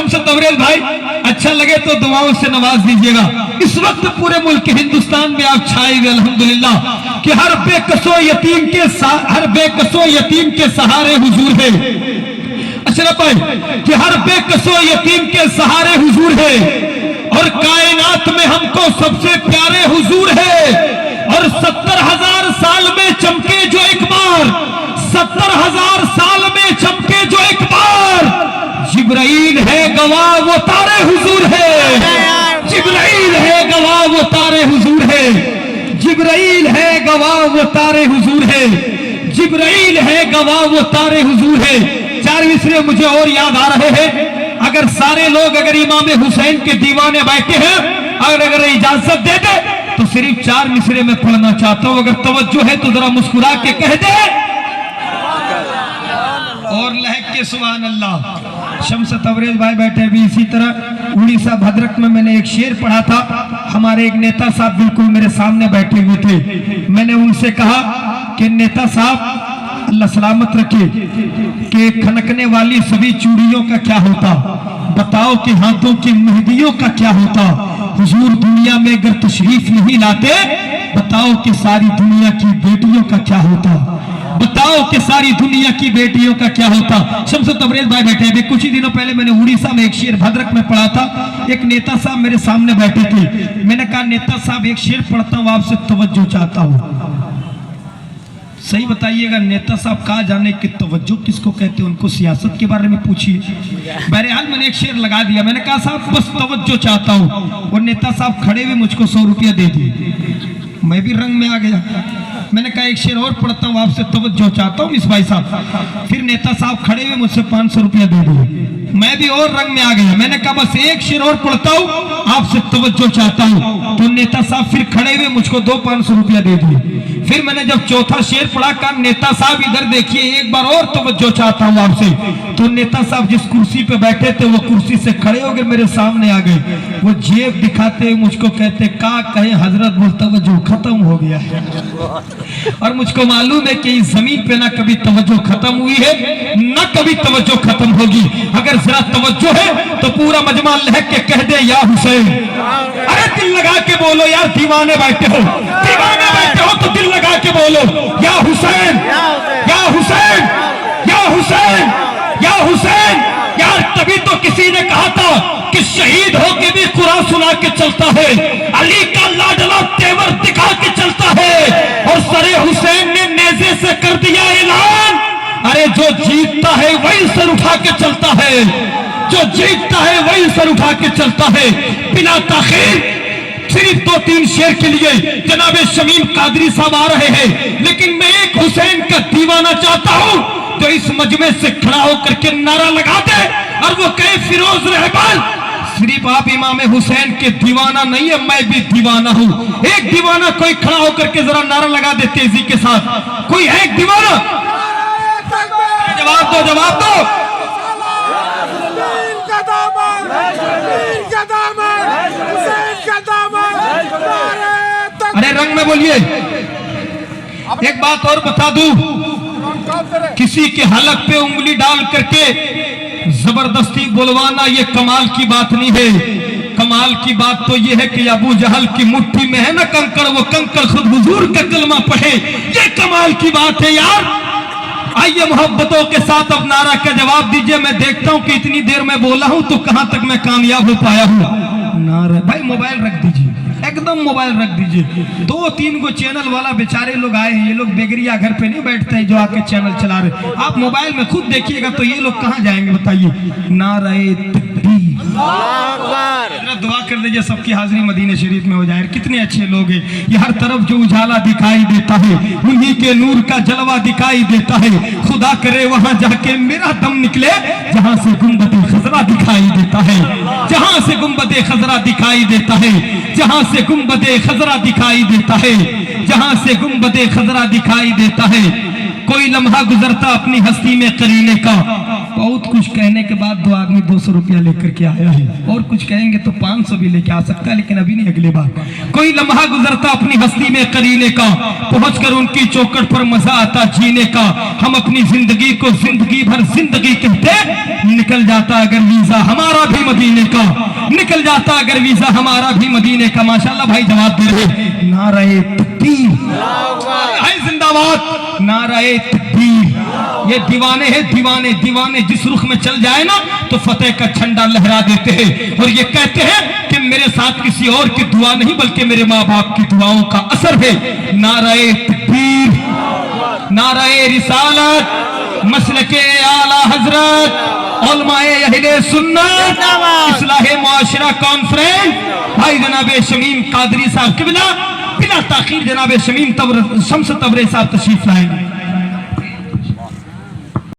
शम्स तबरेज भाई, अच्छा लगे तो दुआओं से नवाज दीजिएगा। इस वक्त पूरे मुल्क हिंदुस्तान में आप छाए हुए अल्हम्दुलिल्लाह कि हर बेकसो यतीम के सहारे हुजूर है। अशरफ भाई कि हर बेकसो यतीम के सहारे हुजूर है, और कायनात में हमको सबसे प्यारे हुजूर है। और 70,000 साल में चमके जो एक बार, 70,000 साल में चमके जो एक बार, जिब्राइल है गवाह वो तारे हुजूर है। जिब्राइल है गवाह वो तारे हुजूर है। जिब्राइल है गवाह वो तारे हुजूर है। जिब्राइल है गवाह वो तारे हुजूर है। 4 मिसरे मुझे और याद आ रहे हैं। अगर सारे लोग अगर इमाम हुसैन के दीवाने बैठे हैं, अगर इजाजत दे दे तो सिर्फ 4 मिसरे में पढ़ना चाहता हूं। अगर तवज्जो है तो जरा मुस्कुरा के कह दे और लहक के सुभान अल्लाह। शम्स तबरेज भाई बैठे भी। इसी तरह उड़ीसा भद्रक में मैंने एक शेर पढ़ा था। हमारे एक नेता साहब बिल्कुल मेरे सामने बैठे हुए थे। मैंने उनसे कहा कि नेता साहब अल्लाह सलामत रखे कि खनकने वाली सभी चूड़ियों का क्या होता, बताओ कि हाथों की मेहंदियों का क्या होता। हुजूर दुनिया में अगर तशरीफ नहीं लाते, बताओ कि सारी दुनिया की बेटियों का क्या होता। बताओ कि सारी दुनिया की बेटियों का क्या होता। शम्स तबरेज भाई बैठे हैं। कुछ ही दिनों पहले मैंने उड़ीसा में एक शेर भद्रक में पढ़ा था। एक नेता साहब मेरे सामने बैठे थे। मैंने कहा नेता साहब एक शेर पढ़ता हूँ, आपसे तवज्जो चाहता हूँ। सही बताइएगा नेता साहब, कहा जाने कि तवज्जो किसको कहते हैं, उनको सियासत के बारे में पूछिए। बहरहाल मैंने एक शेर लगा दिया। मैंने कहा साहब बस तवज्जो चाहता हूँ। और नेता साहब खड़े हुए मुझको 100 रुपया दे दिए। मैं भी रंग में आ गया। मैंने कहा एक शेर और पढ़ता हूँ, आपसे तवज्जो चाहता हूँ मिस भाई साहब। फिर नेता साहब खड़े हुए मुझसे 500 रुपया दे दिए। मैं भी और रंग में आ गया। मैंने कहा बस एक शेर और पढ़ता हूँ, आपसे तवज्जो चाहता हूँ। तो नेता साहब फिर खड़े हुए मुझको 500 रुपया दे दिए। फिर मैंने जब चौथा शेर पढ़ा, कहा नेता साहब इधर देखिए, एक बार और तवज्जो चाहता हूँ आपसे। तो नेता साहब जिस कुर्सी पे बैठे थे वो कुर्सी से खड़े होकर मेरे सामने आ गए। वो जेब दिखाते मुझको कहते का कहे हजरत वो तवज्जो खत्म हो गया है। और मुझको मालूम है कि इस जमीन पे ना कभी तवज्जो खत्म हुई है ना कभी तवज्जो खत्म होगी। अगर जरा तवज्जो है तो पूरा मजमा लहक के कह दे या हुसैन। अरे दिल लगा के बोलो यार, दीवाने बैठे हो, दीवाने बैठे हो तो दिल लगा के बोलो या हुसैन, या हुसैन, या हुसैन, या हुसैन। यार तभी तो किसी ने कहा था कि शहीद होके भी कुरान सुना के चलता है, अली का लाडला तेवर दिखा के चलता है। और सरे हुसैन ने नेज़े से कर दिया ऐलान, अरे जो जीतता है वही सर उठा के चलता है, जो जीतता है वही सर उठा के चलता है। बिना ताखीर सिर्फ 2-3 शेर के लिए जनाब शमीम कादरी साहब आ रहे हैं, लेकिन मैं एक हुसैन का दीवाना चाहता हूं जो इस मजमे से खड़ा होकर के नारा लगा दे और वो कहे फिरोज रहमान सिर्फ आप इमाम हुसैन के दीवाना नहीं है, मैं भी दीवाना हूं। एक दीवाना कोई खड़ा होकर के जरा नारा लगा दे तेजी के साथ। कोई है एक दीवाना? जवाब दो, जवाब दो। अरे रंग में बोलिए। एक बात और बता दूं, किसी के हलक पे उंगली डाल करके जबरदस्ती बुलवाना ये कमाल की बात नहीं है। कमाल की बात तो ये है कि अबू जहल की मुट्ठी में है ना कंकड़, वो कंकड़ खुद हुजूर का कलमा पढ़े, ये कमाल की बात है यार। आइए मोहब्बतों के साथ अब नारा का जवाब दीजिए। मैं देखता हूं कि इतनी देर में बोला हूं तो कहां तक मैं कामयाब हो पाया हूं। नारा भाई मोबाइल रख दीजिए, एकदम मोबाइल रख दीजिए। 2-3 गो चैनल वाला बेचारे लोग आए हैं, ये लोग बेगरिया घर पे नहीं बैठते हैं जो आके चैनल चला रहे। आप मोबाइल में खुद देखिएगा तो ये लोग कहां जाएंगे बताइए। नारे तकबीर, दुआ कर दीजिए सबकी हाजिरी मदीने शरीफ में हो जाए। कितने अच्छे लोग हैं, ये हर तरफ जो उजाला दिखाई देता है उन्हीं के नूर का जलवा दिखाई देता है। खुदा करे वहां जाके मेरा दम निकले जहां से गुंबदे खजरा दिखाई देता है, जहां से गुंबदे खजरा दिखाई देता है, जहां से गुंबदे खजरा दिखाई देता है, जहां से गुंबदे खजरा दिखाई देता है। कोई लम्हा गुजरता अपनी हस्ती में करीने का, बहुत कुछ कहने के बाद 2 आदमी 200 रुपया लेकर के आया है, और कुछ कहेंगे तो 500 भी लेके आ सकता है, लेकिन अभी नहीं, अगले बार। कोई लम्हा गुजरता अपनी हस्ती में करीने का, पहुंचकर उनकी चौखट पर मजा आता जीने का। हम अपनी जिंदगी को जिंदगी भर जिंदगी कहते, निकल जाता अगर वीजा हमारा भी मदीने का, निकल जाता अगर वीजा हमारा भी मदीने का। माशाल्लाह भाई जवाब दे रहे, नारे तकबीर, हाय जिंदाबाद, नारे तकबीर। ये दीवाने हैं, दीवाने दीवाने जिस रुख में चल जाए ना तो फतेह का झंडा लहरा देते हैं और ये कहते हैं कि मेरे साथ किसी और की दुआ नहीं बल्कि मेरे माँ बाप की दुआओं का असर है। नारे तकबीर, नारे रिसालत, मसलके आला हजरत, उलमाए अहले सुन्नत, इस्लाह मुआशरा कॉन्फ्रेंस, भाई जनाब शमीम कादरी साहब किबला, बिना ताखीर जनाब शमीम शम्स तबरेज़ साहब तशरीफ लाएंगे।